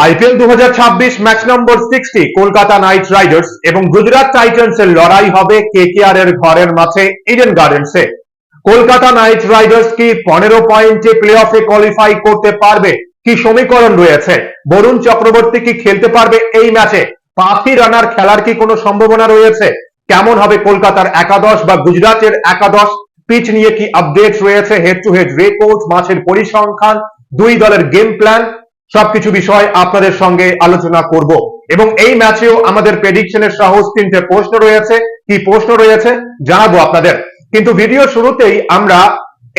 IPL 2026 match নম্বর 60 Kolkata night Riders এবং Gujarat Titans এর লড়াই হবে কেকেআর এর ঘরের মাঠে ইডেন গার্ডেন্সে। কলকাতা নাইট রাইডার্স কি 15 পয়েন্টে প্লে অফে কোয়ালিফাই করতে পারবে? কি সমীকরণ রয়েছে? বরুণ চক্রবর্তী কি খেলতে পারবে এই ম্যাচে? পাখি রানার খেলার কি কোনো সম্ভাবনা রয়েছে? কেমন হবে কলকাতার একাদশ বা গুজরাটের একাদশ? পিচ নিয়ে কি আপডেট রয়েছে? হেড টু হেড রেকর্ড, মাঠের পরিসংখ্যান, দুই দলের গেম প্ল্যান, সবকিছু বিষয় আপনাদের সঙ্গে আলোচনা করব। এবং এই ম্যাচেও আমাদের প্রেডিকশনের সহজ তিনটে প্রশ্ন রয়েছে। কি প্রশ্ন রয়েছে জানাবো আপনাদের, কিন্তু ভিডিও শুরুতেই আমরা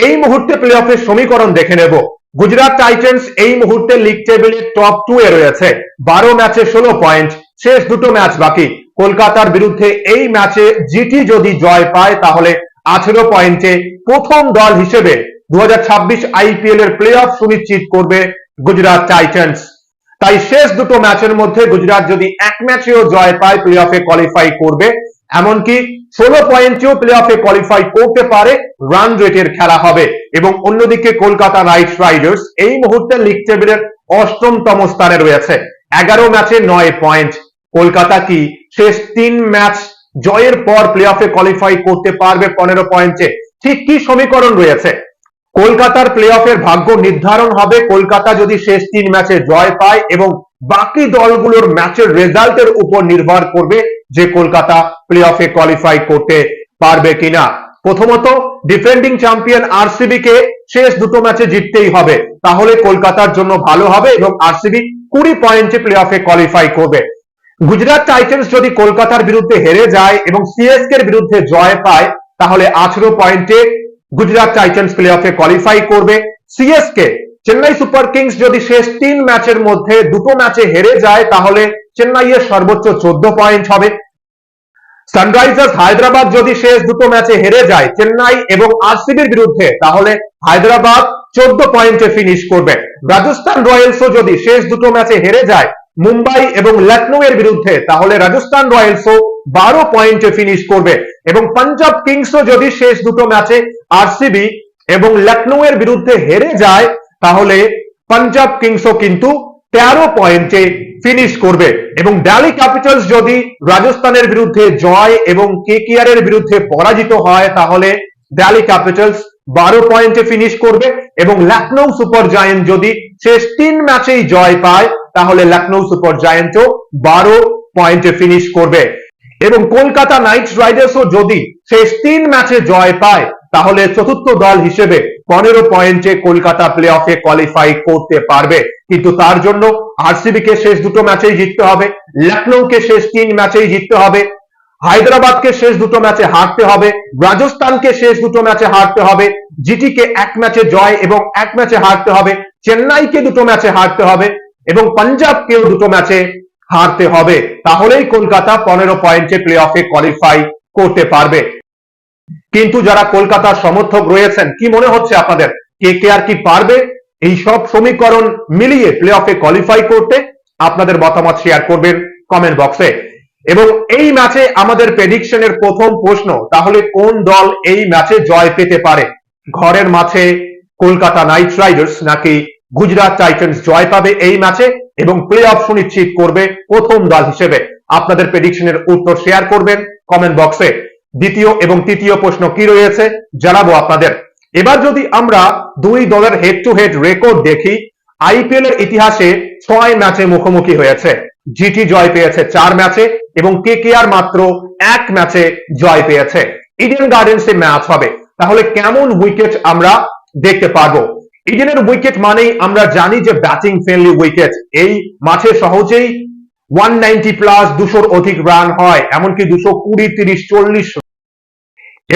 এই মুহূর্তে প্লে অফের সমীকরণ দেখে নেব। গুজরাট টাইটান্স এই মুহূর্তে লিগ টেবিলের টপ 2 এ রয়েছে, 12 ম্যাচে 16 পয়েন্ট, শেষ দুটো ম্যাচ বাকি। কলকাতার বিরুদ্ধে এই ম্যাচে জিটি যদি জয় পায় তাহলে 18 পয়েন্টে প্রথম দল হিসেবে 2026 আইপিএল এর প্লে অফ সুনিশ্চিত করবে গুজরাট টাইটান্স। তাই শেষ দুটো ম্যাচের মধ্যে গুজরাট যদি এক ম্যাচেও জয় পায় প্লে অফে কোয়ালিফাই করবে, এমনকি 16 পয়েন্টেও প্লে অফে কোয়ালিফাই করতে পারে। রান রেটের খেলা হবে। এবং অন্যদিকে কলকাতা নাইট রাইডার্স এই মুহূর্তে লিগ টেবিলের অষ্টমতম স্থানে রয়েছে, 11 ম্যাচে 9 পয়েন্ট। কলকাতা কি শেষ 3 ম্যাচ জয়ের পর প্লে অফে কোয়ালিফাই করতে পারবে 15 পয়েন্টে? ঠিক কি সমীকরণ রয়েছে? কলকাতার প্লে অফের ভাগ্য নির্ধারণ হবে কলকাতা যদি শেষ 3 ম্যাচে জয় পায়, এবং বাকি দলগুলোর ম্যাচের রেজাল্টের উপর নির্ভর করবে যে কলকাতা প্লে অফে কোয়ালিফাই করতে পারবে কিনা। প্রথমত ডিফেন্ডিং চ্যাম্পিয়ন আরসিবি কে শেষ দুটো ম্যাচে জিততেই হবে, তাহলে কলকাতার জন্য ভালো হবে এবং আরসিবি 20 পয়েন্টে প্লে অফে কোয়ালিফাই করবে। গুজরাট টাইটান্স যদি কলকাতার বিরুদ্ধে হেরে যায় এবং সিএসকে এর বিরুদ্ধে জয় পায় তাহলে 18 পয়েন্টে গুজরাট টাইটান্স প্লে অফে কোয়ালিফাই করবে। সিএসকে চেন্নাই সুপার কিংস যদি শেষ 3 ম্যাচের মধ্যে দুটো ম্যাচে হেরে যায় তাহলে চেন্নাইয়ের সর্বোচ্চ 14 পয়েন্ট হবে। সানরাইজার্স হায়দ্রাবাদ যদি শেষ দুটো ম্যাচে হেরে যায় চেন্নাই এবং আরসিবির বিরুদ্ধে তাহলে হায়দ্রাবাদ 14 পয়েন্টে ফিনিশ করবে। রাজস্থান রয়্যালসও যদি শেষ দুটো ম্যাচে হেরে যায় মুম্বাই এবং লখনৌ এর বিরুদ্ধে তাহলে রাজস্থান রয়্যালসও 12 পয়েন্টে ফিনিশ করবে। এবং পাঞ্জাব কিংসও যদি শেষ দুটো ম্যাচে আরসিবি এবং লখনৌ এর বিরুদ্ধে হেরে যায় তাহলে পাঞ্জাব কিংসও কিন্তু 13 পয়েন্টে ফিনিশ করবে। এবং দিল্লি ক্যাপিটালস যদি রাজস্থানের বিরুদ্ধে জয় এবং কেকেআর এর বিরুদ্ধে পরাজিত হয় তাহলে দিল্লি ক্যাপিটালস 12 পয়েন্টে ফিনিশ করবে। এবং লখনৌ সুপার জায়ান্ট যদি শেষ 3 ম্যাচেই জয় পায় তাহলে লখনৌ সুপার জায়ান্টও 12 পয়েন্টে ফিনিশ করবে। এবং কলকাতা নাইট রাইডার্সও যদি শেষ 3 ম্যাচে জয় পায় তাহলে চতুর্থ দল হিসেবে 15 পয়েন্টে কলকাতা প্লে অফে কোয়ালিফাই করতে পারবে। কিন্তু তার জন্য আরসিবি কে শেষ দুটো ম্যাচেই জিততে হবে, লখনৌকে শেষ 3 ম্যাচেই জিততে হবে, হায়দ্রাবাদকে শেষ দুটো ম্যাচে হারতে হবে, রাজস্থানকে শেষ দুটো ম্যাচে হারতে হবে, জিটি কে এক ম্যাচে জয় এবং এক ম্যাচে হারতে হবে, চেন্নাইকে দুটো ম্যাচে হারতে হবে এবং পাঞ্জাবকেও দুটো ম্যাচে হারতে হবে। তাহলেই কলকাতা 15 পয়েন্টে প্লে অফে কোয়ালিফাই করতে পারবে। কিন্তু যারা কলকাতার সমর্থক রয়েছেন, কি মনে হচ্ছে আপনাদের? কেকেআর কি পারবে এই সব সমীকরণ মিলিয়ে প্লে অফে কোয়ালিফাই করতে? আপনাদের মতামত শেয়ার করবেন কমেন্ট বক্সে। এবং এই ম্যাচে আমাদের প্রেডিকশনের প্রথম প্রশ্ন, তাহলে কোন দল এই ম্যাচে জয় পেতে পারে? ঘরের মাঠে কলকাতা নাইট রাইডার্স নাকি গুজরাট টাইটান্স জয় পাবে এই ম্যাচে এবং প্লে অফ সুনিশ্চিত করবে প্রথম দল হিসেবে? আপনাদের প্রেডিকশনের উত্তর শেয়ার করবেন কমেন্ট বক্সে। দ্বিতীয় এবং তৃতীয় প্রশ্ন কি রয়েছে জানাবো আপনাদের। এবার যদি আমরা দুই দলের হেড টু হেড রেকর্ড দেখি, আইপিএল এর ইতিহাসে 6 ম্যাচে মুখোমুখি হয়েছে। জিটি জয় পেয়েছে 4 ম্যাচে এবং কেকেআর মাত্র 1 ম্যাচে জয় পেয়েছে। ইডেন গার্ডেন্সে ম্যাচ হবে, তাহলে কেমন উইকেট আমরা দেখতে পারবো? ইডেনের উইকেট মানেই আমরা জানি যে ব্যাটিং ফ্রেন্ডলি উইকেট। এই মাঠে সহজেই 190 প্লাস 200-র অধিক রান হয়, এমনকি 220, 30, 40।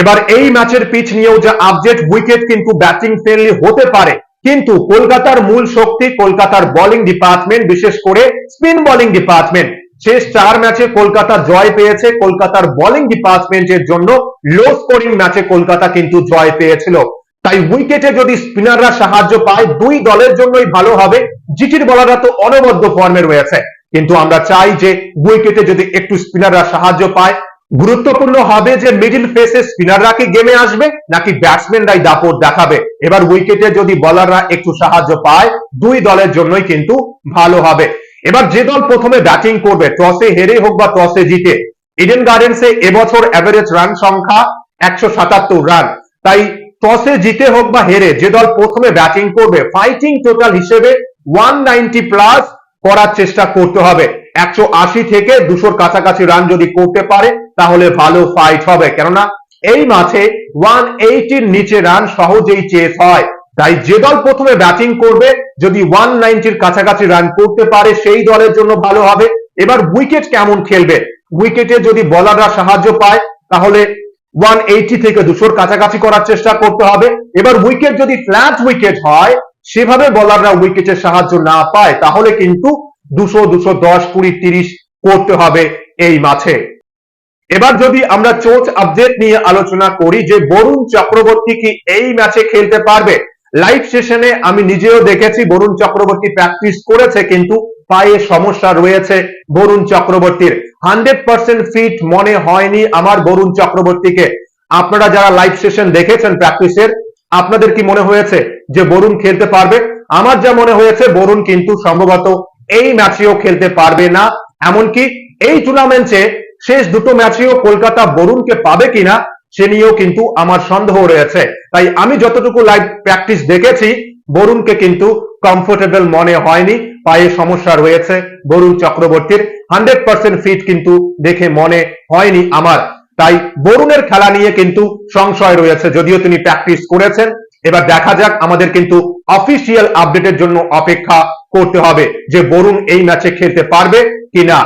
এবার এই ম্যাচের পিচ নিয়েও যে আপডেট, উইকেট কিন্তু ব্যাটিং ফ্রেন্ডলি হতে পারে, কিন্তু কলকাতার মূল শক্তি কলকাতার বোলিং ডিপার্টমেন্ট, বিশেষ করে স্পিন বোলিং ডিপার্টমেন্ট। শেষ 4 ম্যাচে কলকাতা জয় পেয়েছে কলকাতার বোলিং ডিপার্টমেন্টের জন্য। লো স্কোরিং ম্যাচে কলকাতা কিন্তু জয় পেয়েছিল। তাই উইকেটে যদি স্পিনাররা সাহায্য পায় দুই দলের জন্যই ভালো হবে। জিটির বলাররা তো অনবদ্য ফর্মে রয়েছে, কিন্তু আমরা চাই যে উইকেটে যদি একটু স্পিনাররা সাহায্য পায়। গুরুত্বপূর্ণ হবে যে মিডল ফেসে স্পিনাররা কি গেমে আসবে নাকি ব্যাটসম্যানরাই দাপট দেখাবে। এবার উইকেটে যদি বোলাররা একটু সাহায্য পায় দুই দলের জন্যই কিন্তু ভালো হবে। এবার যে দল প্রথমে ব্যাটিং করবে, টসে হেরে হোক বা টসে জিতে, ইডেন গার্ডেন্সে এবছর এভারেজ রান সংখ্যা 177 রান। তাই টসে জিতে হোক বা হেরে যে দল প্রথমে ব্যাটিং করবে, ফাইটিং টোটাল হিসেবে 190 প্লাস করার চেষ্টা করতে হবে। 180 থেকে 200 কাছাকাছি রান যদি করতে পারে তাহলে ভালো ফাইট হবে, কেননা এই ম্যাচে 180 নিচে রান সহজেই চেস হয়। তাই যে দল প্রথমে ব্যাটিং করবে যদি 190 কাছাকাছি রান করতে পারে সেই দলের জন্য ভালো হবে। এবার উইকেট কেমন খেলবে, উইকেটে যদি বোলাররা সাহায্য পায় তাহলে 180 থেকে 200 কাছাকাছি করার চেষ্টা করতে হবে। এবার উইকেট যদি ফ্ল্যাট উইকেট হয়, সেভাবে বোলাররা উইকেটের সাহায্য না পায়, তাহলে কিন্তু 200, 210, 20, 30 করতে হবে এই ম্যাচে। এবার যদি আমরা কোচ আপডেট নিয়ে আলোচনা করি যে বরুণ চক্রবর্তী কি এই ম্যাচে খেলতে পারবে। লাইভ সেশনে আমি নিজেও দেখেছি বরুণ চক্রবর্তী প্র্যাকটিস করেছে, কিন্তু পায়ে সমস্যা রয়েছে বরুণ চক্রবর্তীর। 100% ফিট মনে হয়নি আমার বরুণ চক্রবর্তীকে। আপনারা যারা লাইভ সেশন দেখেছেন প্র্যাকটিসের, আপনাদের কি মনে হয়েছে যে বরুণ খেলতে পারবে? আমার যা মনে হয়েছে বরুণ কিন্তু সম্ভবত এই ম্যাচেও খেলতে পারবে না। এমনকি এই টুর্নামেন্টে শেষ দুটো ম্যাচেও কলকাতা বরুণকে পাবে কিনা সে নিয়েও কিন্তু আমার সন্দেহ রয়েছে। তাই আমি যতটুকু লাইভ প্র্যাকটিস দেখেছি বরুণকে কিন্তু কমফোর্টেবল মনে হয়নি, পায়ে সমস্যা রয়েছে বরুণ চক্রবর্তীর। 100% ফিট কিন্তু দেখে মনে হয়নি আমার। তাই বরুণের খেলা নিয়ে কিন্তু সংশয় রয়েছে, যদিও তিনি প্র্যাকটিস করেছেন। এবার দেখা যাক, আমাদের কিন্তু অফিসিয়াল আপডেটের জন্য অপেক্ষা করতে হবে যে বরুণ এই ম্যাচে খেলতে পারবে কিনা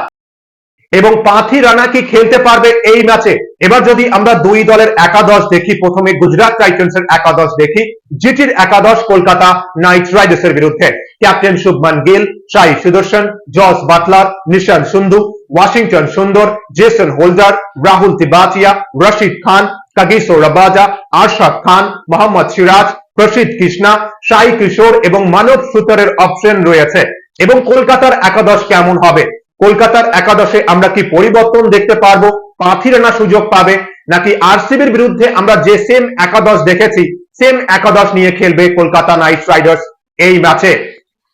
এবং পাথি রানা কি খেলতে পারবে এই ম্যাচে। এবার যদি আমরা দুই দলের একাদশ দেখি, প্রথমে গুজরাট টাইটান্সের একাদশ দেখি। জিটির একাদশ কলকাতা নাইট রাইডার্সের বিরুদ্ধে ক্যাপ্টেন শুভমান গিল, সাই সুদর্শন, জস বাটলার, নিশান্ত সুন্দর, ওয়াশিংটন সুন্দর, Jason holder, Rahul তিবাটিয়া, Rashid Khan, Kagiso Rabada, Arshad খান, মোহাম্মদ সিরাজ, প্রসিদ্ধ কৃষ্ণা, সাই কিশোর এবং মানব সুতারের অপশন রয়েছে। এবং কলকাতার একাদশ কেমন হবে, কলকাতার একাদশে আমরা কি পরিবর্তন দেখতে পারবো? পাথি রানা সুযোগ পাবে নাকি আরসিবির বিরুদ্ধে আমরা যে সেম একাদশ দেখেছি সেম একাদশ নিয়ে খেলবে কলকাতা নাইট রাইডার্স এই ম্যাচে?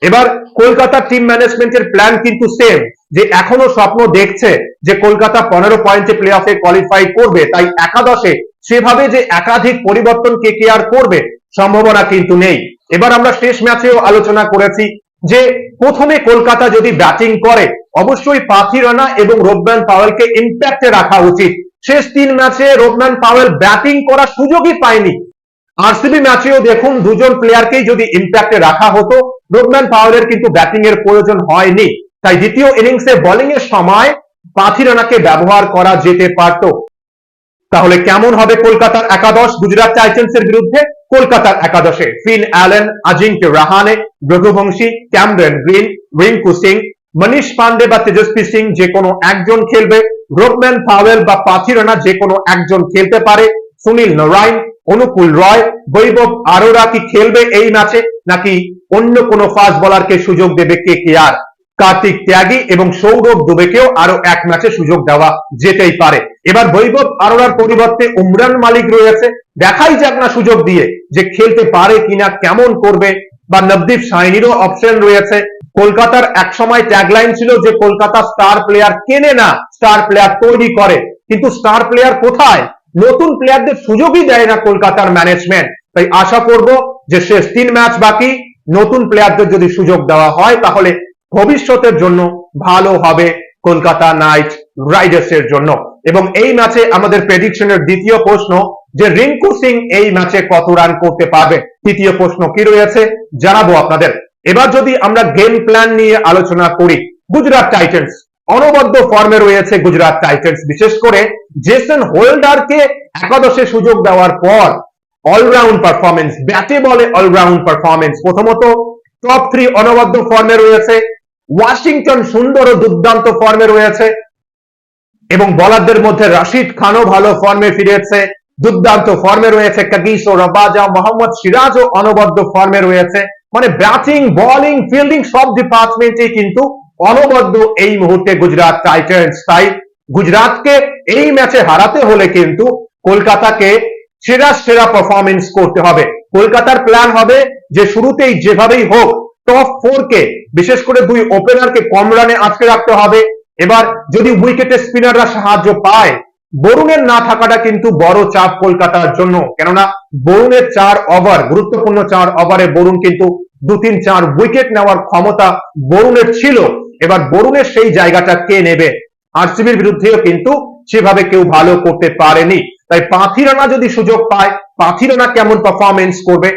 এবার কলকাতা টিম ম্যানেজমেন্টের প্ল্যান কিন্তু সেম, যে এখনো স্বপ্ন দেখছে যে কলকাতা 15 পয়েন্টে প্লে অফে কোয়ালিফাই করবে। তাই একাদশে সেভাবে যে একাধিক পরিবর্তন কেকেআর করবে সম্ভাবনা কিন্তু নেই। এবার আমরা শেষ ম্যাচেও আলোচনা করেছি যে প্রথমে কলকাতা যদি ব্যাটিং করে অবশ্যই পাথি রানা এবং রোবম্যান পাওয়েলকে ইম্প্যাক্টে রাখা উচিত। শেষ 3 ম্যাচে রোবম্যান পাওয়েল ব্যাটিং করার সুযোগই পায়নি। আরসিবি ম্যাচেও দেখুন দুজন প্লেয়ারকেই যদি ইম্প্যাক্টে রাখা হতো, রোবম্যান পাওয়েলের কিন্তু ব্যাটিং এর প্রয়োজন হয়নি। তাই দ্বিতীয় ইনিংসে বোলিং এর সময় পাথি রানাকে ব্যবহার করা যেতে পারত। তাহলে কেমন হবে কলকাতার একাদশ গুজরাট টাইটান্সের বিরুদ্ধে? কলকাতার একাদশে Finn Allen, Ajinkya Rahane, Raghuvanshi, Cameron Green, Rinku Singh, Manish Pandey বা তেজস্বী সিং যে কোনো একজন খেলবে। রোবম্যান পাওয়েল বা পাথি রানা যে কোনো একজন খেলতে পারে। সুনীল নারায়ণ, অনুকূল রয়, বৈভব আরোরা কি খেলবে এই ম্যাচে, নাকি অন্য কোনো ফাস্ট বোলারকে সুযোগ দেবে কেকেআর? কার্তিক ত্যাগী এবং সৌরভ দুবেকেও আরো এক ম্যাচে সুযোগ দেওয়া যেতেই পারে। এবার বৈভব আরোরার পরিবর্তে উমরান মালিক রয়েছে, দেখাই যাক না সুযোগ দিয়ে যে খেলতে পারে কিনা, কেমন করবে। বা নবদীপ সাইনিরও অপশন রয়েছে। কলকাতার এক সময় ট্যাগলাইন ছিল যে কলকাতা স্টার প্লেয়ার কেনে না, স্টার প্লেয়ার তৈরি করে। কিন্তু স্টার প্লেয়ার কোথায়? নতুন প্লেয়ারদের সুযোগই দেয় না কলকাতার ম্যানেজমেন্ট। তাই আশা করব যে শেষ 3 ম্যাচ বাকি, নতুন প্লেয়ারদের যদি সুযোগ দেওয়া হয় তাহলে ভবিষ্যতের জন্য ভালো হবে কলকাতা নাইট রাইডার্সের জন্য। এবং এই ম্যাচে আমাদের প্রেডিকশনের দ্বিতীয় প্রশ্ন যে রিঙ্কু সিং এই ম্যাচে কত রান করতে পারবে। তৃতীয় প্রশ্ন কি রয়েছে জানাবো আপনাদের। এবার যদি আমরা গেম প্ল্যান নিয়ে আলোচনা করি, গুজরাট টাইটান্স অনবদ্য ফর্মে রয়েছে। গুজরাট টাইটান্স বিশেষ করে জেসন হোল্ডারকে একাদশে সুযোগ দেওয়ার পর অলরাউন্ড পারফরমেন্স, ব্যাটে বলে অলরাউন্ড পারফরমেন্স। প্রথমত টপ 3 অনবদ্য ফর্মে রয়েছে। ওয়াশিংটন সুন্দর ও দুর্দান্ত ফর্মে রয়েছে এবং বোলারদের মধ্যে রশিদ খানও ভালো ফর্মে ফিরেছে, দুর্দান্ত ফর্মে রয়েছে। কাগিসো রাবাদা, মোহাম্মদ সিরাজও অনবদ্য ফর্মে রয়েছে। মানে ব্যাটিং, বোলিং, ফিল্ডিং সব ডিপার্টমেন্টে কিন্তু অনবদ্য এই মুহূর্তে গুজরাট টাইটান্স। তাই গুজরাটকে এই ম্যাচে হারাতে হলে কিন্তু কলকাতাকে সেরা পারফরমেন্স করতে হবে। কলকাতার প্ল্যান হবে যে শুরুতেই যেভাবেই হোক টপ 4 কে বিশেষ করে দুই ওপেনারকে কম রানে আটকে রাখতে হবে। এবার যদি উইকেটে স্পিনাররা সাহায্য পায়, বরুণের না থাকাটা কিন্তু বড় চাপ কলকাতার জন্য, কেননা বরুণের 4 ওভার, গুরুত্বপূর্ণ 4 ওভারে বরুণ কিন্তু 2-3-4 উইকেট নেওয়ার ক্ষমতা বরুণের ছিল। এবার বরুণের সেই জায়গাটা কে নেবে? আরসিবির বিরুদ্ধেও কিন্তু সেভাবে কেউ ভালো করতে পারেনি। তাই পাথিরানা যদি সুযোগ পায়, পাথিরানা কেমন পারফরমেন্স করবে,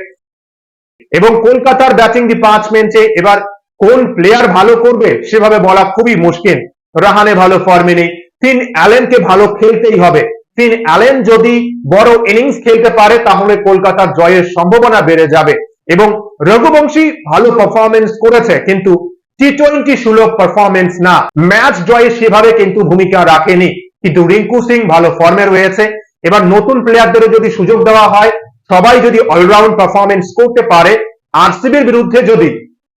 এবং কলকাতার ব্যাটিং ডিপার্টমেন্টে এবার কোন প্লেয়ার ভালো করবে সেভাবে বলা খুবই মুশকিল। রাহানে ভালো ফর্মে নেই, ফিন অ্যালেনকে ভালো খেলতেই হবে। ফিন অ্যালেন যদি বড় ইনিংস খেলতে পারে তাহলে কলকাতার জয়ের সম্ভাবনা বেড়ে যাবে। এবং রঘুবংশী ভালো পারফরমেন্স করেছে, কিন্তু টি-20 সুলভ পারফরমেন্স না, ম্যাচ জয়ে সেভাবে কিন্তু ভূমিকা রাখেনি। কিন্তু রিঙ্কু সিং ভালো ফর্মে রয়েছে। এবার নতুন প্লেয়ারদের যদি সুযোগ দেওয়া হয়, সবাই যদি অলরাউন্ড পারফরমেন্স করতে পারে, আরসিবির বিরুদ্ধে যদি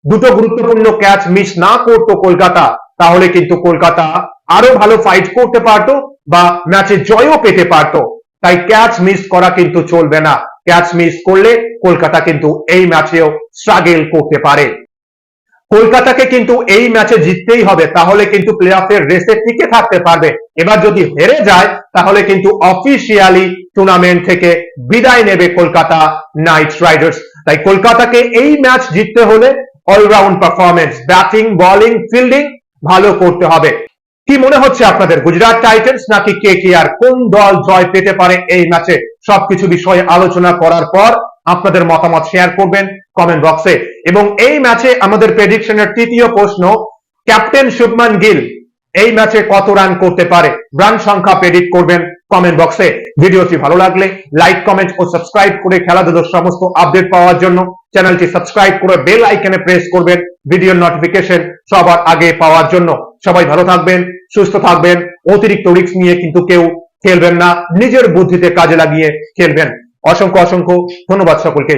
দুটো গুরুত্বপূর্ণ ক্যাচ মিস না করতো কলকাতা, তাহলে কিন্তু কলকাতা আরো ভালো ফাইট করতে পারতো বা ম্যাচে জয়ও পেতে পারতো। তাই ক্যাচ মিস করা কিন্তু চলবে না। ক্যাচ মিস করলে কলকাতা কিন্তু এই ম্যাচেও স্ট্রাগল করতে পারে। কলকাতাকে কিন্তু এই ম্যাচে জিততেই হবে, তাহলে কিন্তু প্লে অফের রেসে টিকে থাকতে পারবে। এবার যদি হেরে যায় তাহলে কিন্তু অফিসিয়ালি টুর্নামেন্ট থেকে বিদায় নেবে কলকাতা নাইট রাইডার্স। তাই কলকাতাকে এই ম্যাচ জিততে হলে all round performance, batting, bowling, fielding ভালো করতে হবে। কি মনে হচ্ছে আপনাদের, গুজরাট টাইটান্স নাকি কেকেআর, কোন দল জয় পেতে পারে এই ম্যাচে? সবকিছু বিষয়ে আলোচনা করার পর আপনাদের মতামত শেয়ার করবেন কমেন্ট বক্সে। এবং এই ম্যাচে আমাদের প্রেডিকশনের তৃতীয় প্রশ্ন, ক্যাপ্টেন শুভমান গিল এই ম্যাচে কত রান করতে পারে? রান সংখ্যা প্রেডিক্ট করবেন কমেন্ট বক্সে। ভিডিওটি ভালো লাগলে লাইক, কমেন্ট ও সাবস্ক্রাইব করে খেলাধুলার সমস্ত আপডেট পাওয়ার জন্য চ্যানেলটি সাবস্ক্রাইব করে বেল আইকনে প্রেস করবেন ভিডিওর নোটিফিকেশন সবার আগে পাওয়ার জন্য। সবাই ভালো থাকবেন, সুস্থ থাকবেন, অতিরিক্ত রিস্ক নিয়ে কিন্তু কেউ খেলবেন না, নিজের বুদ্ধিতে কাজে লাগিয়ে খেলবেন। অসংখ্য অসংখ্য ধন্যবাদ সকলকে।